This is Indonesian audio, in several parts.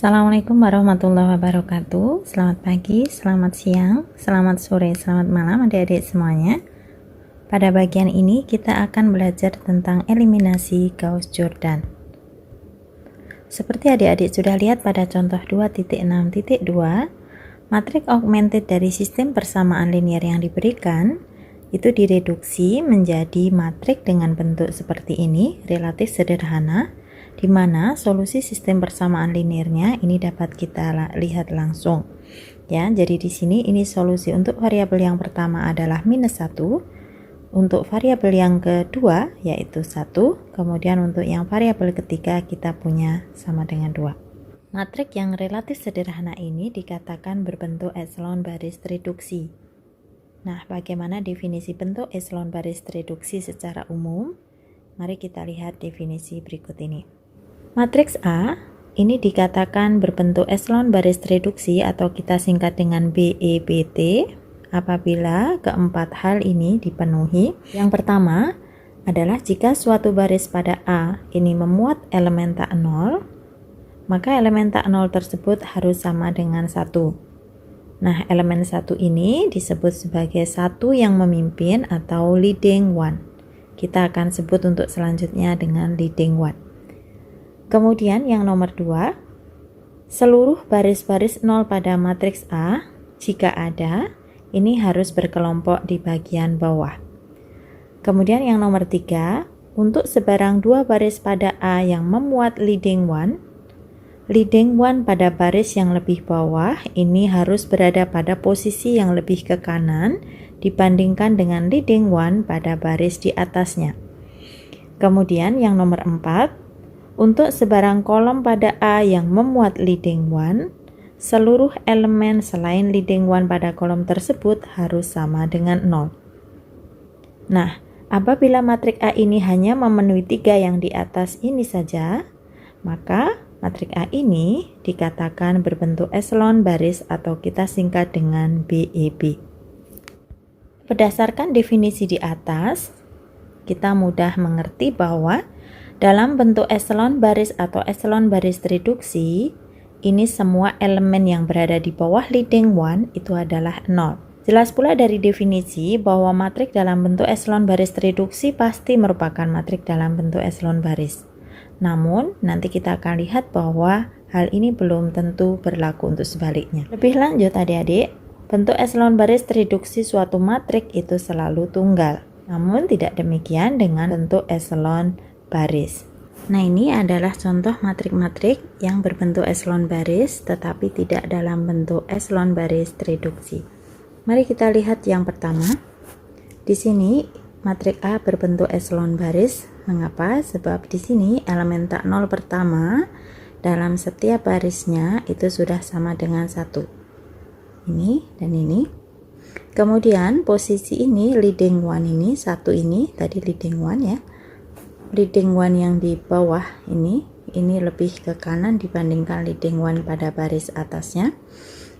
Assalamualaikum warahmatullahi wabarakatuh. Selamat pagi, selamat siang, selamat sore, selamat malam adik-adik semuanya. Pada bagian ini kita akan belajar tentang eliminasi Gauss-Jordan. Seperti adik-adik sudah lihat pada contoh 2.6.2, matrik augmented dari sistem persamaan linear yang diberikan itu direduksi menjadi matrik dengan bentuk seperti ini, relatif sederhana, di mana solusi sistem persamaan linearnya ini dapat kita lihat langsung. Ya, jadi di sini ini solusi untuk variabel yang pertama adalah -1, untuk variabel yang kedua yaitu 1, kemudian untuk yang variabel ketiga kita punya sama dengan 2. Matrik yang relatif sederhana ini dikatakan berbentuk echelon baris reduksi. Nah, bagaimana definisi bentuk echelon baris reduksi secara umum? Mari kita lihat definisi berikut ini. Matriks A ini dikatakan berbentuk echelon baris reduksi atau kita singkat dengan BEBT apabila keempat hal ini dipenuhi. Yang pertama adalah jika suatu baris pada A ini memuat elemen tak 0, maka elemen tak 0 tersebut harus sama dengan 1. Nah, elemen 1 ini disebut sebagai satu yang memimpin atau leading one. Kita akan sebut untuk selanjutnya dengan leading one. Kemudian yang nomor 2, seluruh baris-baris 0 pada matriks A, jika ada, ini harus berkelompok di bagian bawah. Kemudian yang nomor 3, untuk sebarang dua baris pada A yang memuat leading one pada baris yang lebih bawah ini harus berada pada posisi yang lebih ke kanan dibandingkan dengan leading one pada baris di atasnya. Kemudian yang nomor 4, untuk sebarang kolom pada A yang memuat leading one, seluruh elemen selain leading one pada kolom tersebut harus sama dengan 0. Nah, apabila matrik A ini hanya memenuhi 3 yang di atas ini saja, maka matrik A ini dikatakan berbentuk echelon baris atau kita singkat dengan BEB. Berdasarkan definisi di atas, kita mudah mengerti bahwa dalam bentuk echelon baris atau echelon baris reduksi, ini semua elemen yang berada di bawah leading one itu adalah 0. Jelas pula dari definisi bahwa matrik dalam bentuk echelon baris reduksi pasti merupakan matrik dalam bentuk echelon baris. Namun, nanti kita akan lihat bahwa hal ini belum tentu berlaku untuk sebaliknya. Lebih lanjut adik-adik, bentuk echelon baris reduksi suatu matrik itu selalu tunggal. Namun tidak demikian dengan bentuk echelon baris. Nah, ini adalah contoh matrik-matrik yang berbentuk echelon baris tetapi tidak dalam bentuk echelon baris reduksi. Mari kita lihat yang pertama. Di sini matrik A berbentuk echelon baris. Mengapa? Sebab di sini elemen tak 0 pertama dalam setiap barisnya itu sudah sama dengan 1. Ini dan ini. Kemudian posisi ini leading one ini, 1 ini tadi leading one ya. Leading one yang di bawah ini lebih ke kanan dibandingkan leading one pada baris atasnya.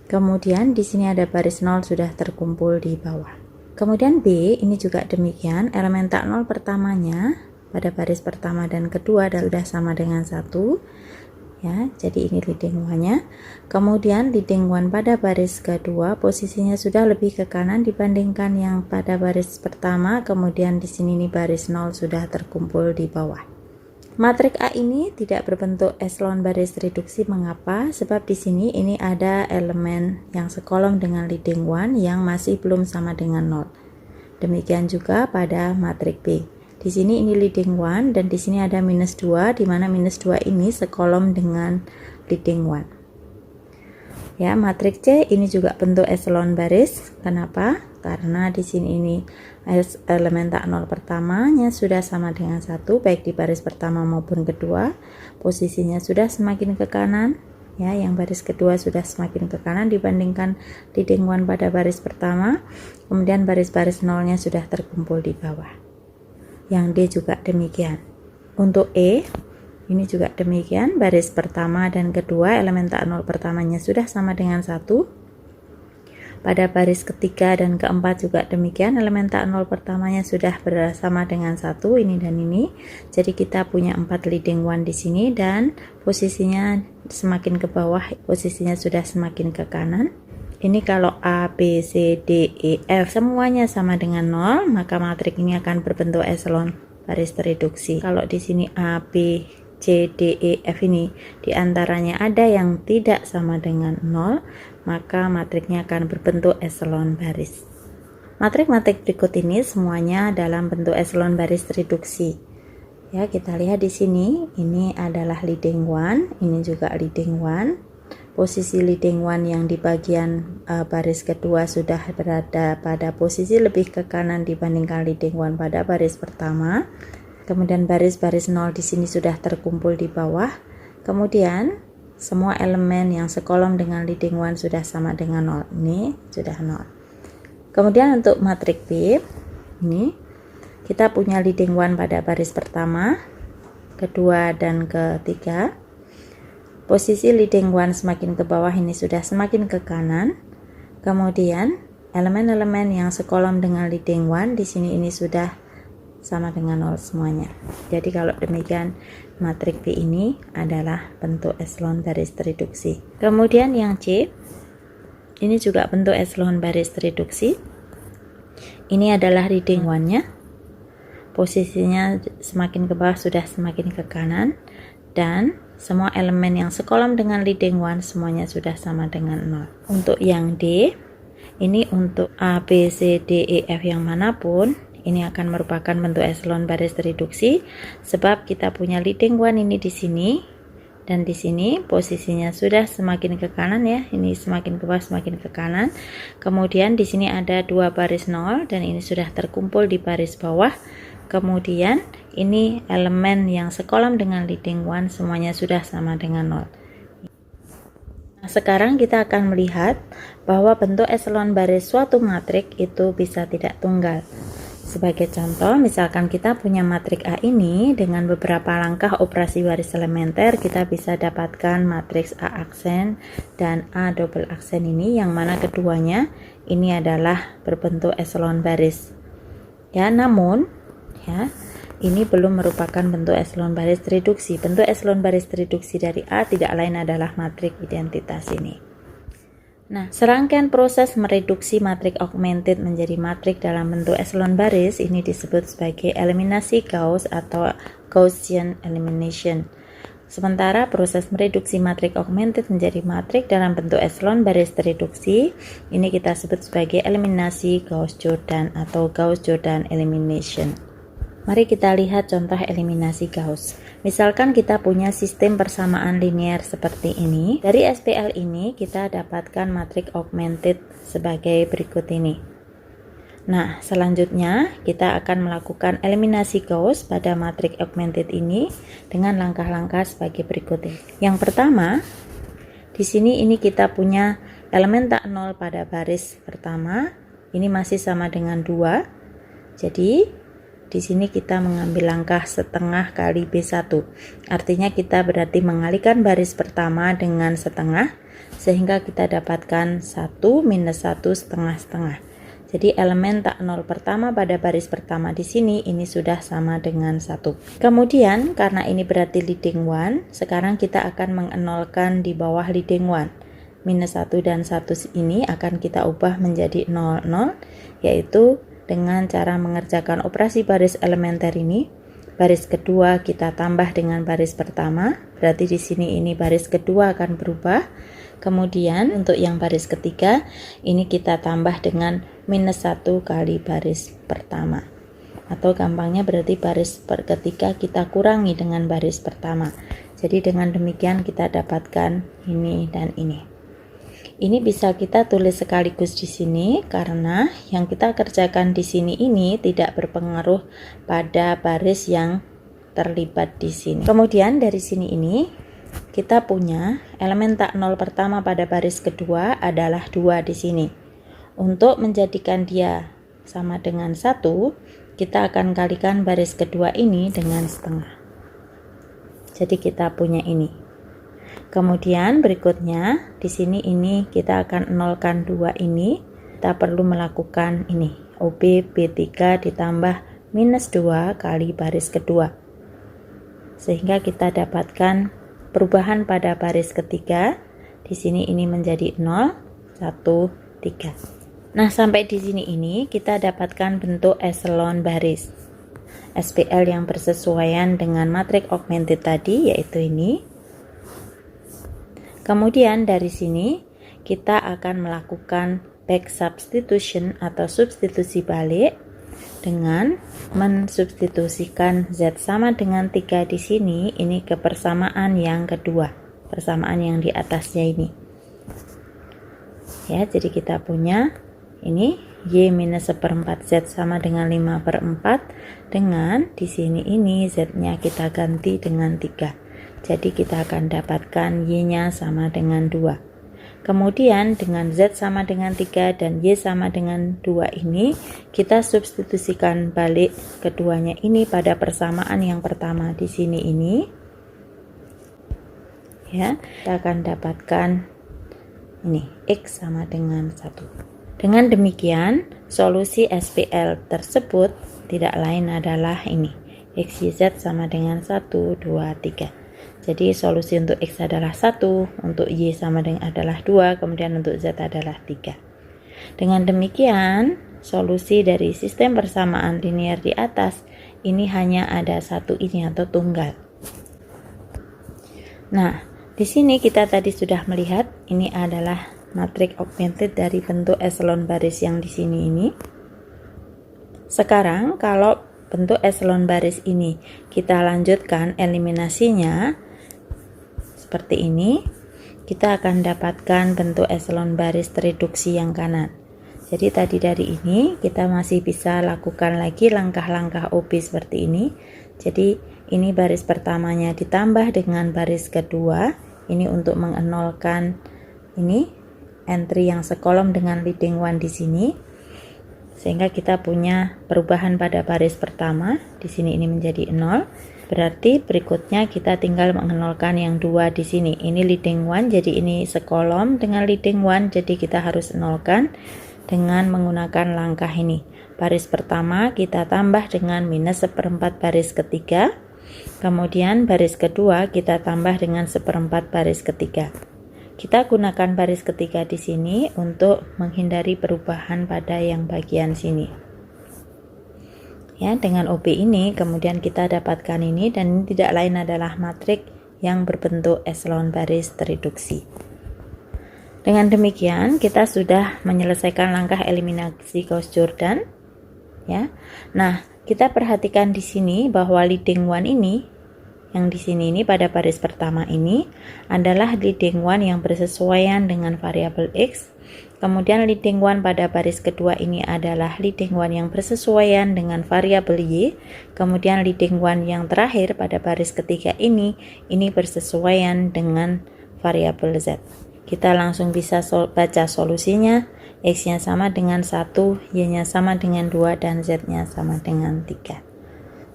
Kemudian di sini ada baris 0 sudah terkumpul di bawah. Kemudian B ini juga demikian, elemen tak 0 pertamanya pada baris pertama dan kedua sudah sama dengan 1. Ya, jadi ini leading one-nya. Kemudian leading one pada baris kedua posisinya sudah lebih ke kanan dibandingkan yang pada baris pertama. Kemudian di sini nih baris 0 sudah terkumpul di bawah. Matrik A ini tidak berbentuk echelon baris reduksi. Mengapa? Sebab di sini ini ada elemen yang sekolom dengan leading one yang masih belum sama dengan 0. Demikian juga pada matrik B. Di sini ini leading one dan di sini ada -2 di mana -2 ini sekolom dengan leading one. Ya, matrik C ini juga bentuk echelon baris. Kenapa? Karena di sini ini elemen tak 0 pertamanya sudah sama dengan 1 baik di baris pertama maupun kedua. Posisinya sudah semakin ke kanan. Ya, yang baris kedua sudah semakin ke kanan dibandingkan leading one pada baris pertama. Kemudian baris-baris 0-nya sudah terkumpul di bawah. Yang D juga demikian. Untuk E ini juga demikian, baris pertama dan kedua elemen tak 0 pertamanya sudah sama dengan 1. Pada baris ketiga dan keempat juga demikian, elemen tak nol pertamanya sudah bersama dengan 1, ini dan ini. Jadi kita punya 4 leading one di sini dan posisinya semakin ke bawah, posisinya sudah semakin ke kanan. Ini kalau A, B, C, D, E, F semuanya sama dengan 0, maka matriks ini akan berbentuk eselon baris tereduksi. Kalau di sini A, B, C, D, E, F ini diantaranya ada yang tidak sama dengan 0, maka matriksnya akan berbentuk eselon baris. Matrik-matrik berikut ini semuanya dalam bentuk eselon baris reduksi. Ya, kita lihat di sini, ini adalah leading one, ini juga leading one. Posisi leading one yang di bagian baris kedua sudah berada pada posisi lebih ke kanan dibandingkan leading one pada baris pertama. Kemudian baris-baris 0 di sini sudah terkumpul di bawah. Kemudian semua elemen yang sekolom dengan leading one sudah sama dengan 0. Ini sudah 0. Kemudian untuk matrik B, ini kita punya leading one pada baris pertama, kedua, dan ketiga. Posisi leading one semakin ke bawah ini sudah semakin ke kanan. Kemudian elemen-elemen yang sekolom dengan leading one di sini ini sudah sama dengan 0 semuanya. Jadi kalau demikian matrik B ini adalah bentuk eselon baris reduksi. Kemudian yang C, ini juga bentuk eselon baris reduksi. Ini adalah leading one-nya. Posisinya semakin ke bawah sudah semakin ke kanan, dan semua elemen yang sekolom dengan leading one semuanya sudah sama dengan 0. Untuk yang D, ini untuk A, B, C, D, E, F yang manapun, ini akan merupakan bentuk eselon baris reduksi sebab kita punya leading one ini di sini dan di sini posisinya sudah semakin ke kanan ya. Ini semakin ke bawah semakin ke kanan. Kemudian di sini ada 2 baris 0 dan ini sudah terkumpul di baris bawah. Kemudian ini elemen yang sekolom dengan leading one semuanya sudah sama dengan 0. Nah, sekarang kita akan melihat bahwa bentuk eselon baris suatu matrik itu bisa tidak tunggal. Sebagai contoh, misalkan kita punya matrik A ini dengan beberapa langkah operasi baris elementer, kita bisa dapatkan matriks A aksen dan A double aksen ini, yang mana keduanya ini adalah berbentuk eselon baris. Ya, namun ya, ini belum merupakan bentuk eselon baris reduksi. Bentuk eselon baris reduksi dari A tidak lain adalah matrik identitas ini. Nah, serangkaian proses mereduksi matrik augmented menjadi matrik dalam bentuk eselon baris ini disebut sebagai eliminasi Gauss atau Gaussian elimination. Sementara proses mereduksi matrik augmented menjadi matrik dalam bentuk eselon baris reduksi ini kita sebut sebagai eliminasi Gauss-Jordan atau Gauss-Jordan elimination. Mari kita lihat contoh eliminasi Gauss. Misalkan kita punya sistem persamaan linear seperti ini. Dari SPL ini kita dapatkan matrik augmented sebagai berikut ini. Nah, selanjutnya kita akan melakukan eliminasi Gauss pada matrik augmented ini dengan langkah-langkah sebagai berikut ini. Yang pertama, di sini ini kita punya elemen tak nol pada baris pertama. Ini masih sama dengan 2. Jadi di sini kita mengambil langkah setengah kali B1. Artinya kita berarti mengalihkan baris pertama dengan setengah sehingga kita dapatkan 1 minus 1 setengah-setengah. Jadi elemen tak nol pertama pada baris pertama di sini ini sudah sama dengan 1. Kemudian karena ini berarti leading one, sekarang kita akan mengenolkan di bawah leading one. Minus 1 dan 1 ini akan kita ubah menjadi 0, 0, yaitu dengan cara mengerjakan operasi baris elementer ini. Baris kedua kita tambah dengan baris pertama, berarti di sini ini baris kedua akan berubah. Kemudian untuk yang baris ketiga ini kita tambah dengan minus 1 kali baris pertama, atau gampangnya berarti baris ketiga kita kurangi dengan baris pertama. Jadi dengan demikian kita dapatkan ini dan ini. Ini bisa kita tulis sekaligus di sini karena yang kita kerjakan di sini ini tidak berpengaruh pada baris yang terlibat di sini. Kemudian dari sini ini kita punya elemen tak nol pertama pada baris kedua adalah 2 di sini. Untuk menjadikan dia sama dengan 1, kita akan kalikan baris kedua ini dengan setengah. Jadi kita punya ini. Kemudian berikutnya di sini ini kita akan nolkan 2 ini kita perlu melakukan ini, OB B3 ditambah minus 2 kali baris kedua. Sehingga kita dapatkan perubahan pada baris ketiga. Di sini ini menjadi 0, 1, 3. Nah, sampai di sini ini kita dapatkan bentuk eselon baris. SPL yang bersesuaian dengan matriks augmented tadi, yaitu ini. Kemudian dari sini kita akan melakukan back substitution atau substitusi balik dengan mensubstitusikan Z sama dengan 3 di sini, ini ke persamaan yang kedua, persamaan yang di atasnya ini. Ya, jadi kita punya ini Y minus 1/4 Z sama dengan 5/4, dengan di sini ini Z-nya kita ganti dengan 3. Jadi kita akan dapatkan Y-nya sama dengan 2. Kemudian dengan Z sama dengan 3 dan Y sama dengan 2 ini, kita substitusikan balik keduanya ini pada persamaan yang pertama di sini ini. Ya, kita akan dapatkan ini X sama dengan 1. Dengan demikian, solusi SPL tersebut tidak lain adalah ini, XYZ sama dengan 1, 2, 3. Jadi solusi untuk X adalah 1, untuk Y sama dengan adalah 2, kemudian untuk Z adalah 3. Dengan demikian, solusi dari sistem persamaan linear di atas ini hanya ada satu ini atau tunggal. Nah, di sini kita tadi sudah melihat ini adalah matriks augmented dari bentuk eselon baris yang di sini ini. Sekarang kalau bentuk eselon baris ini kita lanjutkan eliminasinya seperti ini, kita akan dapatkan bentuk eselon baris tereduksi yang kanan. Jadi tadi dari ini kita masih bisa lakukan lagi langkah-langkah OB seperti ini. Jadi ini baris pertamanya ditambah dengan baris kedua, ini untuk mengenolkan ini entry yang sekolom dengan leading one di sini, sehingga kita punya perubahan pada baris pertama. Di sini ini menjadi 0. Berarti berikutnya kita tinggal mengenolkan yang 2 di sini. Ini leading one, jadi ini sekolom dengan leading one, jadi kita harus nolkan dengan menggunakan langkah ini. Baris pertama kita tambah dengan minus 1/4 baris ketiga. Kemudian baris kedua kita tambah dengan 1/4 baris ketiga. Kita gunakan baris ketiga di sini untuk menghindari perubahan pada yang bagian sini. Ya, dengan OB ini kemudian kita dapatkan ini, dan ini tidak lain adalah matriks yang berbentuk eselon baris tereduksi. Dengan demikian kita sudah menyelesaikan langkah eliminasi Gauss-Jordan. Ya. Nah, kita perhatikan di sini bahwa leading one ini yang di sini ini pada baris pertama ini adalah leading one yang bersesuaian dengan variabel X. Kemudian leading one pada baris kedua ini adalah leading one yang bersesuaian dengan variabel Y. Kemudian leading one yang terakhir pada baris ketiga ini bersesuaian dengan variabel Z. Kita langsung bisa baca solusinya. X-nya sama dengan 1, Y-nya sama dengan 2, dan Z-nya sama dengan 3.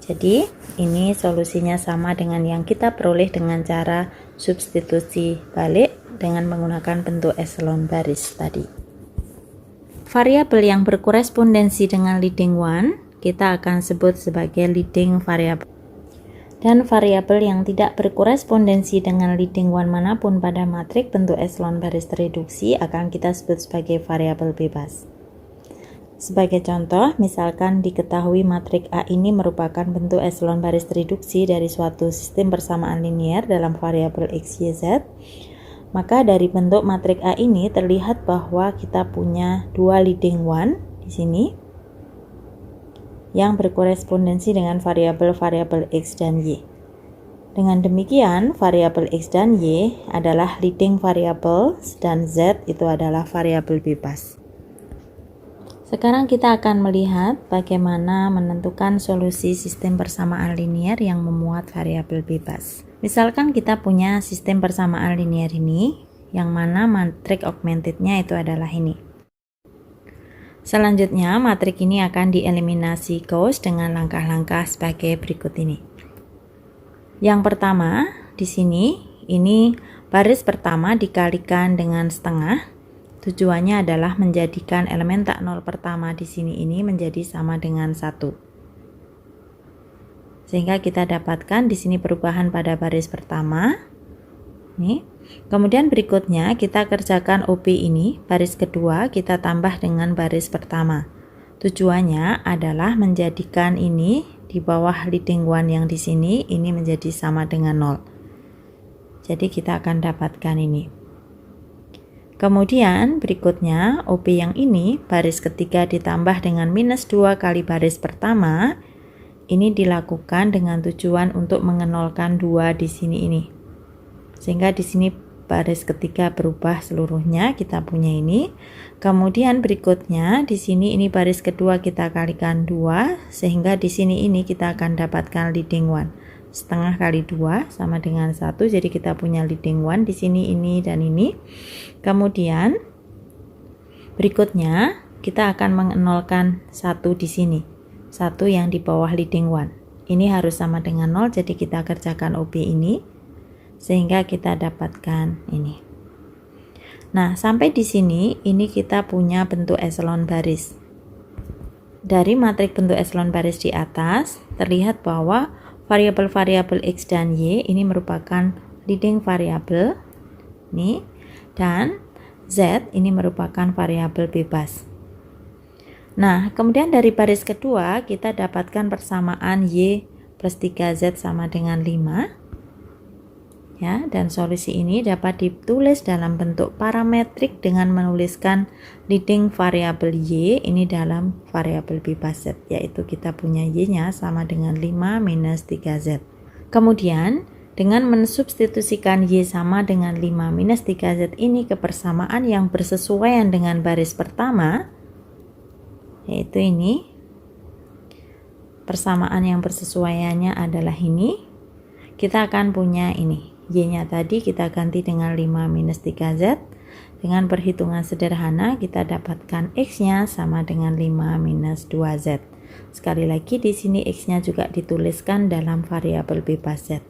Jadi ini solusinya sama dengan yang kita peroleh dengan cara substitusi balik dengan menggunakan bentuk eselon baris tadi. Variabel yang berkorespondensi dengan leading one kita akan sebut sebagai leading variable. Dan variabel yang tidak berkorespondensi dengan leading one manapun pada matriks bentuk eselon baris tereduksi akan kita sebut sebagai variabel bebas. Sebagai contoh, misalkan diketahui matriks A ini merupakan bentuk eselon baris tereduksi dari suatu sistem persamaan linear dalam variabel X, Y, Z, maka dari bentuk matriks A ini terlihat bahwa kita punya dua leading one di sini yang berkorespondensi dengan variabel-variabel X dan Y. Dengan demikian, variabel X dan Y adalah leading variable dan Z itu adalah variabel bebas. Sekarang kita akan melihat bagaimana menentukan solusi sistem persamaan linear yang memuat variabel bebas. Misalkan kita punya sistem persamaan linear ini, yang mana matriks augmentednya itu adalah ini. Selanjutnya, matriks ini akan dieliminasi Gauss dengan langkah-langkah sebagai berikut ini. Yang pertama, di sini, ini baris pertama dikalikan dengan setengah, Tujuannya adalah menjadikan elemen tak nol pertama di sini ini menjadi sama dengan 1. Sehingga kita dapatkan di sini perubahan pada baris pertama. Nih. Kemudian berikutnya kita kerjakan OP ini, baris kedua kita tambah dengan baris pertama. Tujuannya adalah menjadikan ini di bawah leading one yang di sini ini menjadi sama dengan 0. Jadi kita akan dapatkan ini. Kemudian berikutnya OP yang ini, baris ketiga ditambah dengan minus 2 kali baris pertama, ini dilakukan dengan tujuan untuk mengenolkan 2 di sini ini. Sehingga di sini baris ketiga berubah seluruhnya, kita punya ini. Kemudian berikutnya di sini ini baris kedua kita kalikan 2, sehingga di sini ini kita akan dapatkan leading one. Setengah kali 2 sama dengan 1, jadi kita punya leading one di sini ini dan ini. Kemudian berikutnya kita akan mengenolkan 1 di sini, 1 yang di bawah leading one. Ini harus sama dengan 0, jadi kita kerjakan OP ini sehingga kita dapatkan ini. Nah, sampai di sini ini kita punya bentuk eselon baris. Dari matrik bentuk eselon baris di atas terlihat bahwa variabel-variabel X dan Y ini merupakan leading variabel nih, dan Z ini merupakan variabel bebas. Nah, kemudian dari baris kedua kita dapatkan persamaan Y plus 3Z sama dengan 5. Ya, dan solusi ini dapat ditulis dalam bentuk parametrik dengan menuliskan leading variabel Y ini dalam variabel bebas Z, yaitu kita punya Y-nya sama dengan 5 minus 3Z. Kemudian dengan mensubstitusikan Y sama dengan 5 minus 3Z ini ke persamaan yang bersesuaian dengan baris pertama, yaitu ini. Persamaan yang bersesuaiannya adalah ini. Kita akan punya ini. Y-nya tadi kita ganti dengan 5 minus 3Z. Dengan perhitungan sederhana kita dapatkan X-nya sama dengan 5 minus 2Z. Sekali lagi di sini X-nya juga dituliskan dalam variabel bebas Z.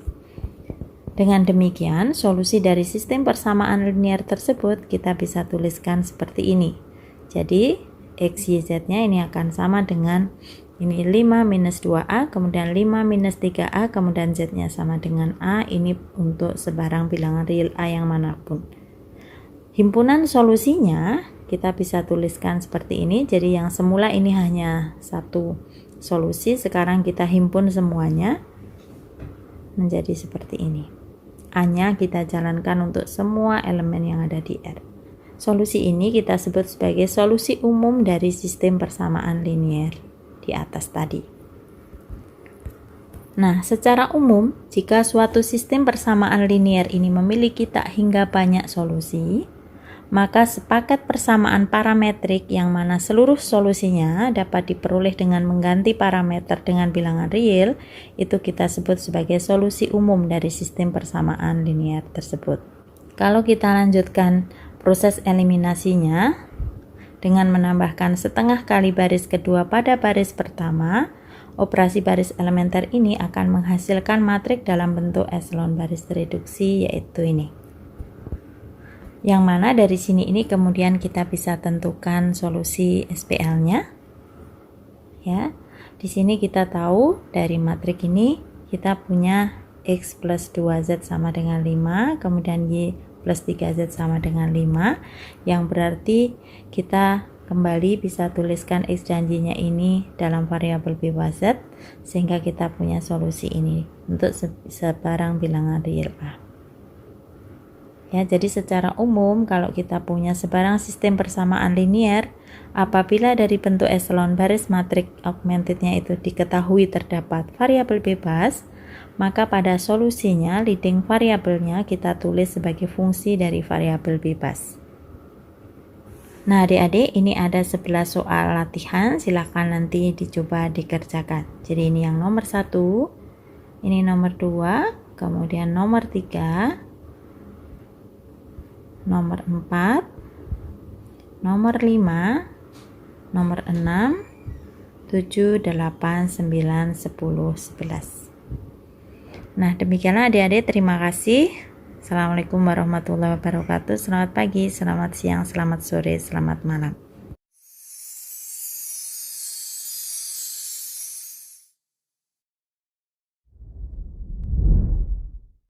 Dengan demikian, solusi dari sistem persamaan linear tersebut kita bisa tuliskan seperti ini. Jadi X, Y, Z-nya ini akan sama dengan ini 5 minus 2A, kemudian 5 minus 3A, kemudian Z-nya sama dengan A. Ini untuk sebarang bilangan real A yang manapun. Himpunan solusinya kita bisa tuliskan seperti ini. Jadi yang semula ini hanya satu solusi, sekarang kita himpun semuanya menjadi seperti ini. A-nya kita jalankan untuk semua elemen yang ada di R. Solusi ini kita sebut sebagai solusi umum dari sistem persamaan linear di atas tadi. Nah, secara umum, jika suatu sistem persamaan linear ini memiliki tak hingga banyak solusi, maka sepaket persamaan parametrik yang mana seluruh solusinya dapat diperoleh dengan mengganti parameter dengan bilangan real, itu kita sebut sebagai solusi umum dari sistem persamaan linear tersebut. Kalau kita lanjutkan proses eliminasinya, dengan menambahkan setengah kali baris kedua pada baris pertama, operasi baris elementer ini akan menghasilkan matrik dalam bentuk eselon baris reduksi, yaitu ini. Yang mana dari sini ini kemudian kita bisa tentukan solusi SPL-nya. Ya, di sini kita tahu dari matrik ini kita punya X plus 2Z sama dengan 5, kemudian Y plus 3Z sama dengan 5, yang berarti kita kembali bisa tuliskan X dan Y-nya ini dalam variabel bebas Z, sehingga kita punya solusi ini untuk sebarang bilangan real A. Ya, jadi secara umum kalau kita punya sebarang sistem persamaan linear, apabila dari bentuk eselon baris matrik augmentednya itu diketahui terdapat variabel bebas, maka pada solusinya leading variabelnya kita tulis sebagai fungsi dari variabel bebas. Nah, adik-adik, ini ada 11 soal latihan, silahkan nanti dicoba dikerjakan. Jadi ini yang nomor 1, ini nomor 2, kemudian nomor 3, nomor 4, nomor 5, nomor 6, 7, 8, 9, 10, 11. Nah, demikianlah adik-adik, terima kasih. Assalamualaikum warahmatullahi wabarakatuh. Selamat pagi, selamat siang, selamat sore, selamat malam.